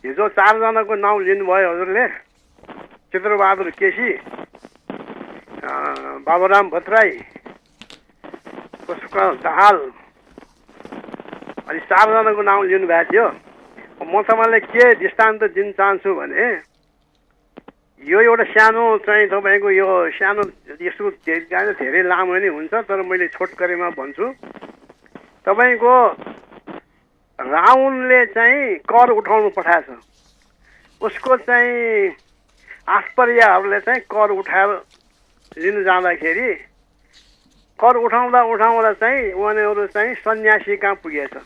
हिजो 4 जनाको नाउँ लिनुभयो हजुरले, चित्रबहादुर केसी, बाबुराम भट्टराई, पुष्पकमल दाहाल, अनि 4 जनाको नाउँ लिनुभएको थियो। म तपाईँलाई के दृष्टान्त दिन चाहन्छु भने यो एउटा सानो चाहिँ तपाईँको यो सानो यसको धेरै लामो नै हुन्छ, तर मैले छोटकरीमा भन्छु। तपाईँको रावणले चाहिँ कर उठाउनु पठाएछ, उसको चाहिँ आस्पर्यहरूले चाहिँ कर उठाएर लिन जाँदाखेरि कर उठाउँदा चाहिँ उनीहरू चाहिँ सन्यासी कहाँ पुगेछ।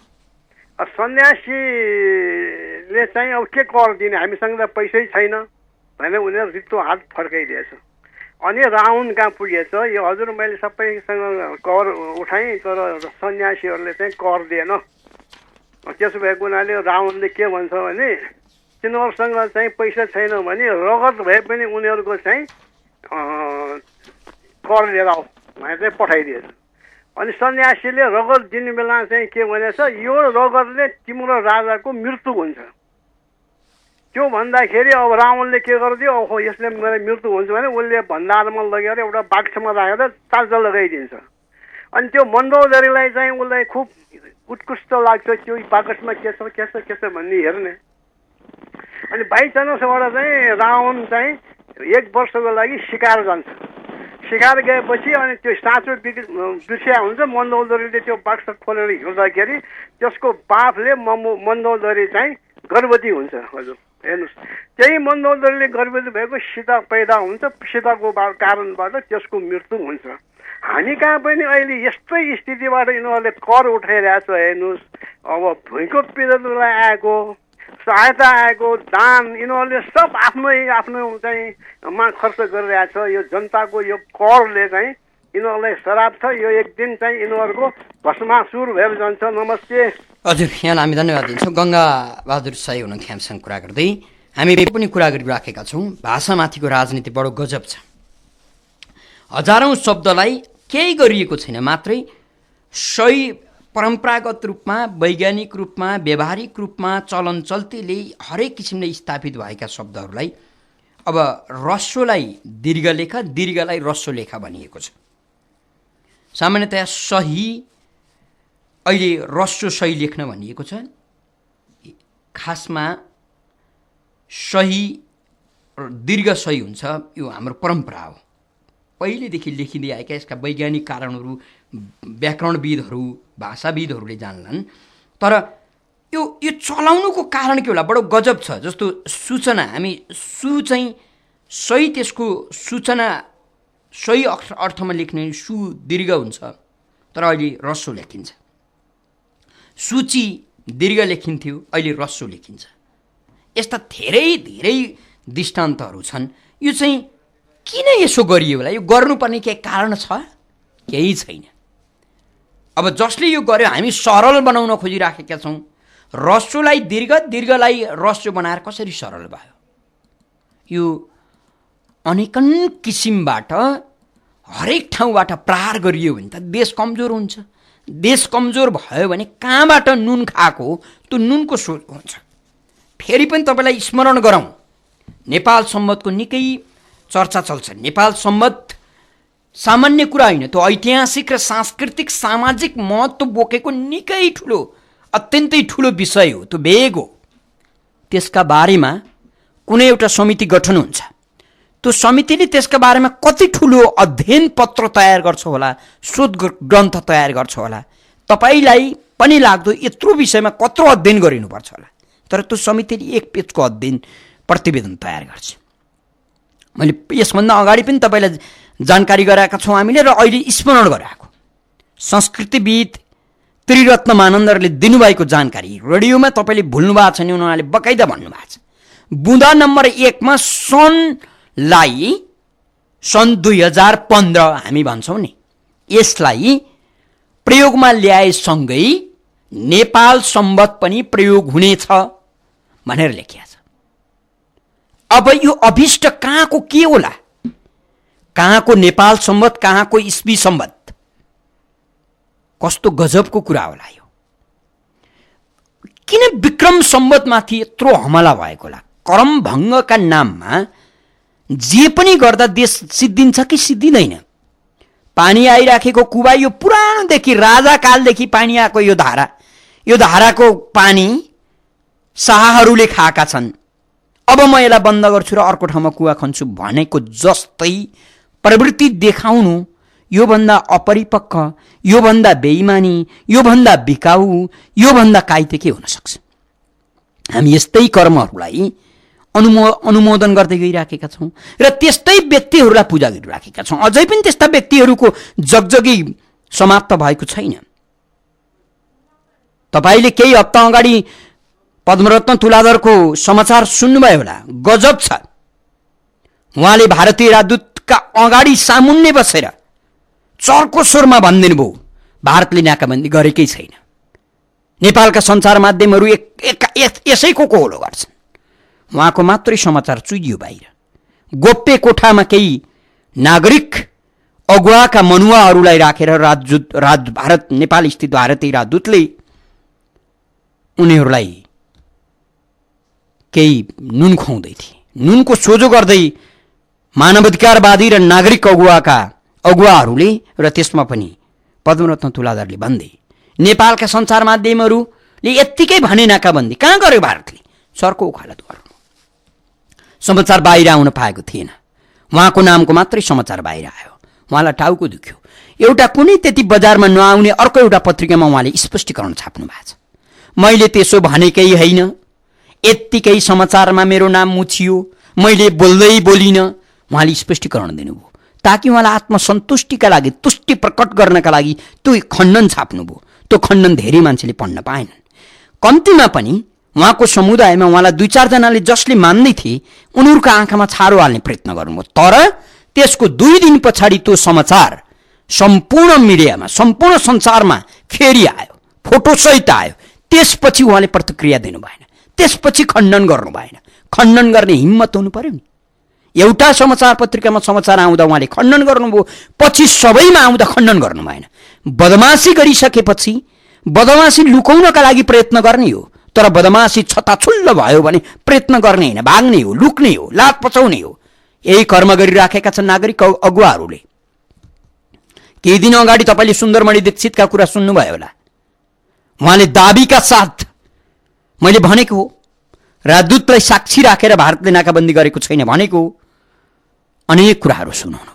सन्यासीले चाहिँ अब के कर दिने, हामीसँग त पैसै छैन भनेर उनीहरू रित्तो हात फर्काइदिएछ। अनि रावण कहाँ पुगेछ, यो हजुर मैले सबैसँग कर उठाएँ तर सन्यासीहरूले चाहिँ कर दिएन। त्यसो भएको हुनाले रावणले के भन्छ भने तिनीहरूसँग चाहिँ पैसा छैन भने रगत भए पनि उनीहरूको चाहिँ कर लिएर आऊ भनेर चाहिँ पठाइदिएछ। अनि सन्यासीले रगत दिने बेला चाहिँ के भनेछ, यो रगतले तिम्रो राजाको मृत्यु हुन्छ। त्यो भन्दाखेरि अब रावणले के गरिदियो, ओहो यसले मेरो मृत्यु हुन्छ भने उसले भण्डारमा लगेर एउटा बाक्समा राखेर चार्ज लगाइदिन्छ। अनि त्यो मन्दोदरीलाई चाहिँ उसलाई खुब उत्कृष्ट लाग्छ त्यो बाकसमा के छ भन्ने हेर्ने। अनि बाइचान्सबाट चाहिँ रावण चाहिँ 1 वर्षको लागि शिकार जान्छ। शिकार गएपछि अनि त्यो साँचो बिर्सिया हुन्छ। मन्दोदरीले त्यो बाक्स खोलेर हिँड्दाखेरि त्यसको बाफले मन्दोदरी चाहिँ गर्भवती हुन्छ। हजुर हेर्नुहोस्, त्यही मन्दोदरीले गर्भवती भएको सीता पैदा हुन्छ, सीताको कारणबाट त्यसको मृत्यु हुन्छ। हामी कहाँ पनि अहिले यस्तै स्थितिबाट यिनीहरूले कर उठाइरहेछ। हेर्नुहोस्, अब भुइँको पीडितलाई आएको सहायता आएको दान यिनीहरूले सब आफ्नो चाहिँ मा खर्च गरिरहेछ। यो जनताको यो करले चाहिँ यिनीहरूलाई श्राप छ। यो एक दिन चाहिँ यिनीहरूको भस्मासुर भएर जान्छ। नमस्ते हजुर, यहाँलाई हामी धन्यवाद दिन्छौँ। गङ्गा बहादुर साई हुनुहुन्थ्यो हामीसँग कुरा गर्दै। हामी पनि कुरा गरिराखेका छौँ। भाषामाथिको राजनीति बडो गजब छ। हजारौँ शब्दलाई केही गरिएको छैन, मात्रै सही परम्परागत रूपमा, वैज्ञानिक रूपमा, व्यावहारिक रूपमा चलन चल्तीले हरेक किसिमले स्थापित भएका शब्दहरूलाई अब ह्रस्वलाई दीर्घलेखा, दीर्घलाई ह्रस्वलेखा भनिएको छ। सामान्यतया सही अहिले ह्रस्व सही लेख्न भनिएको छ। खासमा सही दीर्घ सही हुन्छ, यो हाम्रो परम्परा हो। पहिलेदेखि लेखिँदै आएका यसका वैज्ञानिक कारणहरू व्याकरणविदहरू, भाषाविदहरूले जान्लान्। तर यो चलाउनुको कारण के होला? बडो गजब छ। जस्तो सूचना हामी चाहिँ सही त्यसको सूचना सही अर्थमा लेख्ने दीर्घ हुन्छ, तर अहिले ह्रस्व लेखिन्छ। सूची दीर्घ लेखिन्थ्यो, अहिले ह्रस्व लेखिन्छ। यस्ता धेरै धेरै दृष्टान्तहरू छन्। यो चाहिँ किन यसो गरियो होला? यो गर्नुपर्ने केही कारण छ? केही छैन। अब जसले यो गर्यो हामी सरल बनाउन खोजिराखेका छौँ। ह्रस्वलाई दीर्घ, दीर्घलाई ह्रस्व बनाएर कसरी सरल भयो? यो अनेकन किसिमबाट हरेक ठाउँबाट प्रहार गरियो भने त देश कमजोर हुन्छ। देश कमजोर भयो भने कहाँबाट नुन खाएको त्यो नुनको सोच हुन्छ। फेरि पनि तपाईँलाई स्मरण गरौँ, नेपाल सम्बन्धको निकै चर्चा चल्छ। नेपाल सम्बन्ध सामान्य कुरा होइन, त्यो ऐतिहासिक र सांस्कृतिक सामाजिक महत्त्व बोकेको निकै ठुलो, अत्यन्तै ठुलो विषय हो। त्यो भेग हो। त्यसका बारेमा कुनै एउटा समिति गठन हुन्छ। त्यो समितिले त्यसका बारेमा कति ठुलो अध्ययन पत्र तयार गर्छ होला, शोध ग्रन्थ तयार गर्छ होला। तपाईँलाई पनि लाग्दो यत्रो विषयमा कत्रो अध्ययन गरिनुपर्छ होला, तर त्यो समितिले 1 पेजको अध्ययन प्रतिवेदन तयार गर्छ। मैले यसभन्दा अगाडि पनि तपाईँलाई जानकारी गराएका छौँ हामीले, र अहिले स्मरण गराएको संस्कृतिविद त्रिरत्न मानन्दरले दिनुभएको जानकारी रेडियोमा तपाईँले भुल्नु भएको छ नि, उहाँले बकाइदा भन्नुभएको छ। बुँदा नम्बर 1 मा सन् 2015 हामी भन्छौँ नि, यसलाई प्रयोगमा ल्याएसँगै नेपाल सम्बन्ध पनि प्रयोग हुनेछ भनेर लेखिएको छ। अब यो अभिष्ट कहाँको के होला? कहाँको नेपाल सम्बन्ध, कहाँको इस्वी सम्बन्ध? कस्तो गजबको कुरा होला यो! किन विक्रम सम्बन्धमाथि यत्रो हमला भएको होला? करमभङ्गका नाममा जे पनि गर्दा देश सिद्धिन्छ कि सिद्धिँदैन? पानी आइराखेको कुवा, यो पुरानोदेखि राजाकालदेखि पानी आएको यो धाराको पानी शाहहरूले खाएका छन्। अब म यसलाई बन्द गर्छु र अर्को ठाउँमा कुवा खन्छु भनेको जस्तै प्रवृत्ति देखाउनु योभन्दा अपरिपक्व, योभन्दा बेइमानी, योभन्दा बिकाऊ, योभन्दा काइते के हुन सक्छ? हामी यस्तै कर्महरूलाई अनुमोदन गर्दै गइराखेका छौँ र त्यस्तै व्यक्तिहरूलाई पूजा गरिराखेका छौँ। अझै पनि त्यस्ता व्यक्तिहरूको जगजगी समाप्त भएको छैन। तपाईँले केही हप्ता अगाडि पद्मरत्न तुलाधरको समाचार सुन्नुभयो होला, गजब छ। उहाँले भारतीय राजदूतका अगाडि सामुन्ने बसेर चर्को स्वरमा भनिदिनु भयो, भारतले नाकाबन्दी गरेकै छैन। नेपालका सञ्चार माध्यमहरू यसैको कोहलो गर्छन्। उहाँको मात्रै समाचार चुइयो बाहिर। गोप्य कोठामा केही नागरिक अगुवाका मनुवाहरूलाई राखेर भारत नेपाल स्थित भारतीय राजदूतले उनीहरूलाई केही नुन खुवाउँदै थिए। नुनको सोझो गर्दै मानवाधिकारवादी र नागरिक अगुवाहरूले र त्यसमा पनि पद्मरत्न तुलाधरले भन्दै नेपालका सञ्चार माध्यमहरूले यत्तिकै भने नाकाबन्दी कहाँ गर्यो भारतले? सरको उखाला द्वारा समाचार बाहिर आउन पाएको थिएन। उहाँको नामको मात्रै समाचार बाहिर आयो। उहाँलाई टाउको दुख्यो। एउटा कुनै त्यति बजारमा नआउने अर्को एउटा पत्रिकामा उहाँले स्पष्टीकरण छाप्नु भएको छ। मैले त्यसो भनेकै होइन, यत्तिकै समाचारमा मेरो नाम मुछियो, मैले बोल्दै बोलिनँ। उहाँले स्पष्टीकरण दिनुभयो ताकि उहाँलाई आत्मसन्तुष्टिका लागि, तुष्टि प्रकट गर्नका लागि त्यो खण्डन छाप्नुभयो। त्यो खण्डन धेरै मान्छेले पढ्न पाएनन्। कम्तीमा पनि उहाँको समुदायमा उहाँलाई 2-4 जनाले जसले मान्दै थिए उनीहरूको आँखामा छारो हाल्ने प्रयत्न गर्नुभयो। तर त्यसको 2 दिन पछाडि त्यो समाचार सम्पूर्ण मिडियामा, सम्पूर्ण संसारमा फेरि आयो, फोटोसहित आयो। त्यसपछि उहाँले प्रतिक्रिया दिनु भएन, त्यसपछि खण्डन गर्नु भएन। खण्डन गर्ने हिम्मत हुनु पर्यो नि। एउटा समाचार पत्रिकामा समाचार आउँदा उहाँले खण्डन गर्नुभयो, पछि सबैमा आउँदा खण्डन गर्नु भएन। बदमासी गरिसकेपछि बदमासी लुकाउनका लागि प्रयत्न गर्ने हो, तर बदमासी छताछुल्ल भयो भने प्रयत्न गर्ने होइन, भाग्ने हो, लुक्ने हो, लात पचाउने हो। यही कर्म गरिराखेका छन् नागरिक अगुवाहरूले। केही दिन अगाडि तपाईँले सुन्दरमणि दीक्षितका कुरा सुन्नुभयो होला। उहाँले दाबीका साथ मैले भनेको हो, राजदूतलाई साक्षी राखेर भारतले नाकाबन्दी गरेको छैन भनेको हो। अनेक कुराहरू सुनाउनु।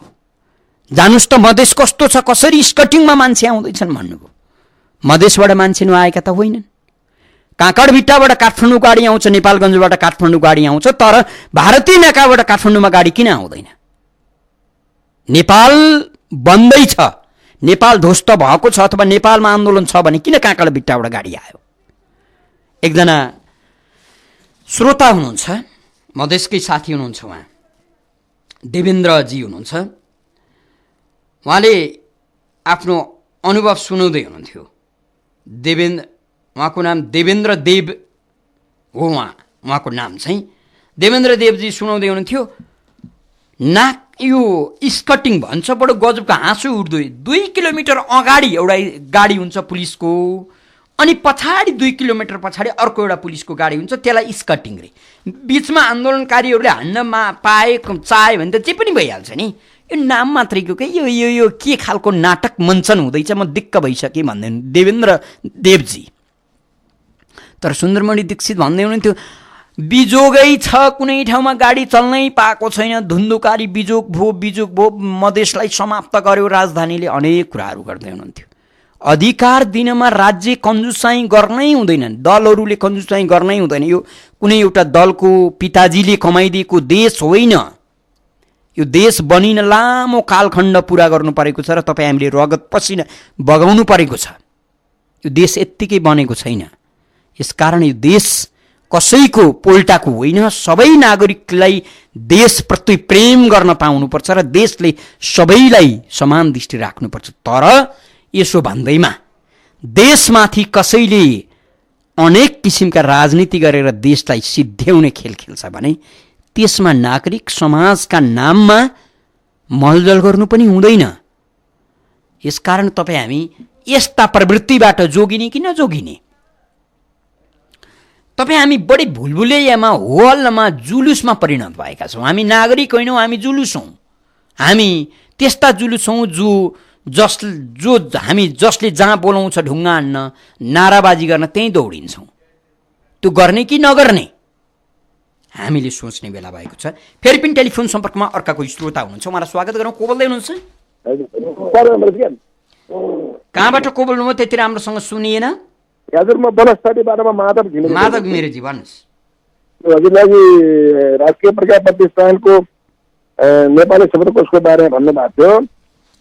जानुस् त मधेस कस्तो छ, कसरी स्कटिङमा मान्छे आउँदैछन् भन्नुभयो। मधेसबाट मान्छे नआएका त होइनन्। काँकडभिट्टाबाट काठमाडौँ गाडी आउँछ, नेपालगञ्जबाट काठमाडौँ गाडी आउँछ, तर भारतीय नाकाबाट काठमाडौँमा गाडी किन आउँदैन? नेपाल बन्दै छ, नेपाल ध्वस्त भएको छ अथवा नेपालमा आन्दोलन छ भने किन काँकडभिट्टाबाट गाडी आयो? एकजना श्रोता हुनुहुन्छ, मधेसकै साथी हुनुहुन्छ, उहाँ देवेन्द्रजी हुनुहुन्छ। उहाँले आफ्नो अनुभव सुनाउँदै हुनुहुन्थ्यो। उहाँको नाम देवेन्द्र देव हो, उहाँको नाम चाहिँ देवेन्द्र देवजी सुनाउँदै हुनुहुन्थ्यो। नाक यो स्कटिङ भन्छ, बडो गजबको हाँसो उठ्दो। 2 किलोमिटर अगाडि एउटा गाडी हुन्छ पुलिसको, अनि पछाडि 2 किलोमिटर पछाडि अर्को एउटा पुलिसको गाडी हुन्छ, त्यसलाई स्कटिङ रे। बिचमा आन्दोलनकारीहरूले हान्न चाह्यो भने त जे पनि भइहाल्छ नि। यो नाम मात्रैको के यो यो यो के खालको नाटक मञ्चन हुँदैछ, म दिक्क भइसकेँ भन्दै देवेन्द्र देवजी। तर सुन्दरमणि दीक्षित भन्दै हुनुहुन्थ्यो बिजोगै छ, कुनै ठाउँमा गाडी चल्नै पाएको छैन, धुन्धुकारी बिजोग भयो, मधेसलाई समाप्त गर्यो राजधानीले, अनेक कुराहरू गर्दै हुनुहुन्थ्यो। अधिकार दिनमा राज्य कन्जुसाई गर्नै हुँदैन, दलहरूले कन्जुसाई गर्नै हुँदैन। यो कुनै एउटा दलको पिताजीले कमाइदिएको देश होइन। यो देश बनिन लामो कालखण्ड पुरा गर्नु परेको छ र तपाईँ हामीले रगत पसिना बगाउनु परेको छ। यो देश यत्तिकै बनेको छैन। यसकारण यो देश कसैको पोल्टाको होइन, सबै नागरिकलाई देशप्रति प्रेम गर्न पाउनुपर्छ र देशले सबैलाई समान दृष्टि राख्नुपर्छ। तर यसो भन्दैमा देशमाथि कसैले अनेक किसिमका राजनीति गरेर देशलाई सिद्ध्याउने खेल खेल्छ भने त्यसमा नागरिक समाजका नाममा मलजल गर्नु पनि हुँदैन। यसकारण तपाईँ हामी यस्ता प्रवृत्तिबाट जोगिने कि नजोगिने? तपाईँ हामी बढी भुलभुलैयामा, होहल्लामा, जुलुसमा परिणत भएका छौँ। हामी नागरिक होइनौँ, हामी जुलुस हौँ। हामी त्यस्ता जुलुस हौँ हामी जसले जहाँ बोलाउँछ ढुङ्गा हान्न, नाराबाजी गर्न त्यहीँ दौडिन्छौँ। त्यो गर्ने कि नगर्ने हामीले सोच्ने बेला भएको छ। फेरि पनि टेलिफोन सम्पर्कमा अर्का कोही श्रोता हुनुहुन्छ, उहाँलाई स्वागत गरौँ। को बोल्दै हुनुहुन्छ? कहाँबाट को बोल्नुभयो? त्यति राम्रोसँग सुनिएन। हजुर, म बनस्थलीबाट माधव घिमिरे। माधव घिमिरेजी भन्नुहोस्। हजुरलाई राष्ट्रिय प्रज्ञा प्रतिष्ठानको नेपाली शब्दकोशको बारेमा भन्नुभएको थियो।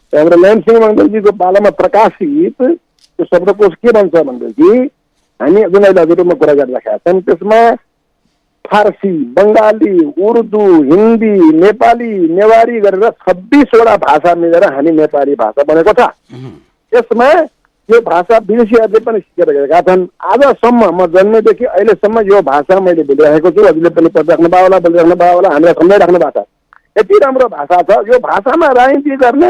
हाम्रो ल्यामसिंह मङ्गलजीको पालामा प्रकाशित त्यो शब्दकोश के भन्छ भनेदेखि हामी जुन अहिले हजुरमा कुरा गरिराखेका छौँ त्यसमा फारसी, बङ्गाली, उर्दू, हिन्दी, नेपाली, नेवारी गरेर 26वटा भाषा मिलेर हामी नेपाली भाषा बनेको छ। यसमा यो भाषा विदेशीहरूले पनि सिकेर गएका छन्। आजसम्म म जन्मेदेखि अहिलेसम्म यो भाषा मैले बोलिरहेको छु, हजुरले पनि पढिराख्नु भयो होला, बोलिराख्नु भयो होला, हामीलाई सम्झाइराख्नु भएको छ। यति राम्रो भाषा छ। यो भाषामा राजनीति गर्ने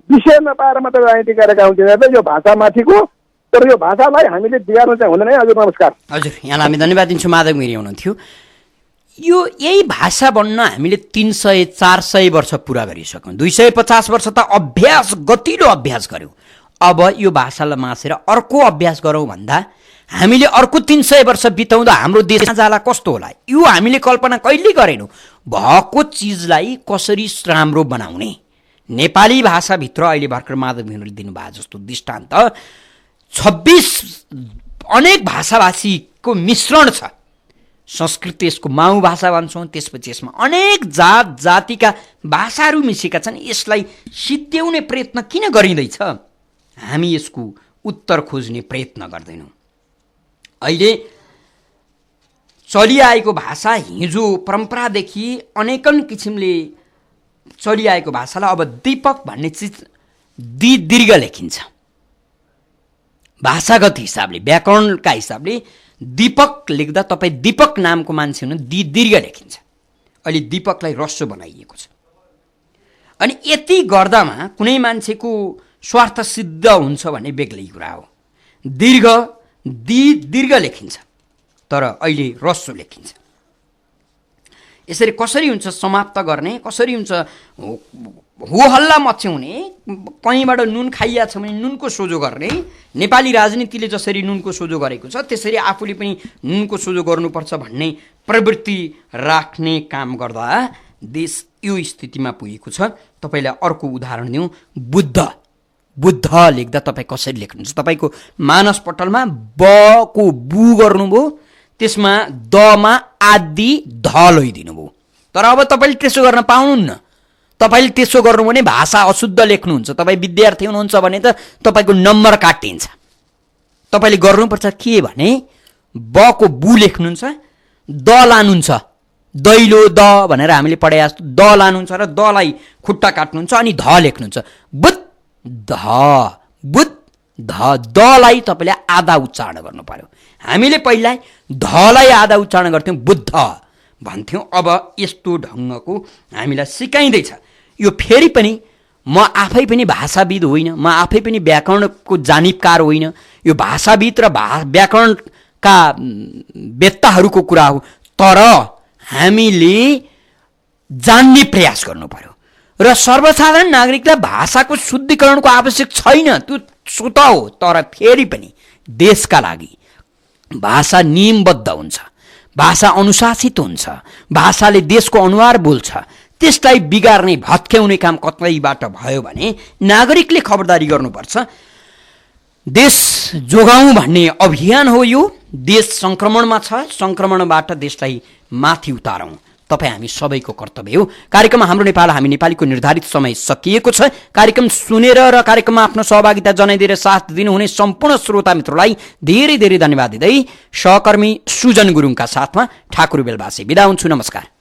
विषय नपाएर मात्र राजनीति गरेका हुन्थ्यो यो भाषामाथिको। तर यो भाषालाई हामीले बिगार्नु चाहिँ हुँदैन है। हजुर नमस्कार। हजुर, यहाँलाई हामी धन्यवाद दिन्छौँ। माधव घिमिरे हुनुहुन्थ्यो। यो यही भाषा बन्न हामीले 300-400 वर्ष पुरा गरिसक्यौँ। 250 वर्ष त अभ्यास, गतिलो अभ्यास गऱ्यौँ। अब यो भाषालाई मासेर अर्को अभ्यास गरौँ भन्दा हामीले अर्को 300 वर्ष बिताउँदा हाम्रो देश जाला कस्तो होला, यो हामीले कल्पना कहिले गरेनौँ। भएको चिजलाई कसरी राम्रो बनाउने, नेपाली भाषाभित्र अहिले भर्खर माधव घिमिरे दिनुभएको जस्तो दृष्टान्त 26 अनेक भाषाभाषीको मिश्रण छ। संस्कृत यसको माउ भाषा भन्छौँ, त्यसपछि यसमा अनेक जात जातिका भाषाहरू मिसेका छन्। यसलाई सिद्ध्याउने प्रयत्न किन गरिँदैछ? हामी यसको उत्तर खोज्ने प्रयत्न गर्दैनौँ। अहिले चलिआएको भाषा हिजो परम्परादेखि अनेकन किसिमले चलिआएको भाषालाई अब दीपक भन्ने चिज दीर्घ लेखिन्छ। भाषागत हिसाबले, व्याकरणका हिसाबले दीपक लेख्दा तपाईँ दीपक नामको मान्छे हुनु दीर्घ लेखिन्छ। अहिले दीपकलाई ह्रस्व बनाइएको छ। अनि यति गर्दामा कुनै मान्छेको स्वार्थ सिद्ध हुन्छ भन्ने बेग्लै कुरा हो। दीर्घ लेखिन्छ, तर अहिले ह्रस्व लेखिन्छ। यसरी कसरी हुन्छ समाप्त गर्ने, कसरी हुन्छ हो हल्ला मच्याउने, कहीँबाट नुन खाइया छ भने नुनको सोझो गर्ने। नेपाली राजनीतिले जसरी नुनको सोझो गरेको छ त्यसरी आफूले पनि नुनको सोझो गर्नुपर्छ भन्ने प्रवृत्ति राख्ने काम गर्दा देश यो स्थितिमा पुगेको छ। तपाईँलाई अर्को उदाहरण दिउँ। बुद्ध लेख्दा तपाईँ कसरी लेख्नुहुन्छ? तपाईँको मानस पटलमा ब को बु गर्नुभयो, त्यसमा दमा आदि ध लैदिनुभयो। तर अब तपाईँले त्यसो गर्न पाउनुहुन्न। तपाईँले त्यसो गर्नु भने भाषा अशुद्ध लेख्नुहुन्छ। तपाईँ विद्यार्थी हुनुहुन्छ भने त तपाईँको नम्बर काटिन्छ। तपाईँले गर्नुपर्छ के भने ब को बु लेख्नुहुन्छ, द लानुहुन्छ, दैलो द भनेर हामीले पढे जस्तो द लानुहुन्छ र दलाई खुट्टा काट्नुहुन्छ अनि ध लेख्नुहुन्छ। बुद्ध दलाई तपाईँले आधा उच्चारण गर्नु पर्यो। हामीले पहिला धलाई आधा उच्चारण गर्थ्यौँ, बुद्ध भन्थ्यौँ। अब यस्तो ढङ्गको हामीलाई सिकाइँदैछ। यो फेरि पनि म आफै पनि भाषाविद होइन, म आफै पनि व्याकरणको जानिबकार होइन। यो भाषाविद र व्याकरणका वेत्ताहरूको कुरा हो। तर हामीले जान्ने प्रयास गर्नु पर्यो र सर्वसाधारण नागरिकलाई भाषाको शुद्धिकरणको आवश्यक छैन, त्यो स्वत हो। तर फेरि पनि देशका लागि भाषा नियमबद्ध हुन्छ, भाषा अनुशासित हुन्छ, भाषाले देशको अनुहार बोल्छ। त्यसलाई बिगार्ने भत्क्याउने काम कतैबाट भयो भने नागरिकले खबरदारी गर्नुपर्छ। देश जोगाउँ भन्ने अभियान हो यो। देश सङ्क्रमणमा छ, सङ्क्रमणबाट देशलाई माथि उतारौँ, तपाईँ हामी सबैको कर्तव्य हो। कार्यक्रममा हाम्रो नेपाल हामी नेपालीको निर्धारित समय सकिएको छ। कार्यक्रम सुनेर र कार्यक्रममा आफ्नो सहभागिता जनाइदिएर साथ दिनुहुने सम्पूर्ण श्रोता मित्रलाई धेरै धेरै धन्यवाद दिँदै सहकर्मी सुजन गुरुङका साथमा ठाकुर बेलबासी बिदा हुन्छु। नमस्कार।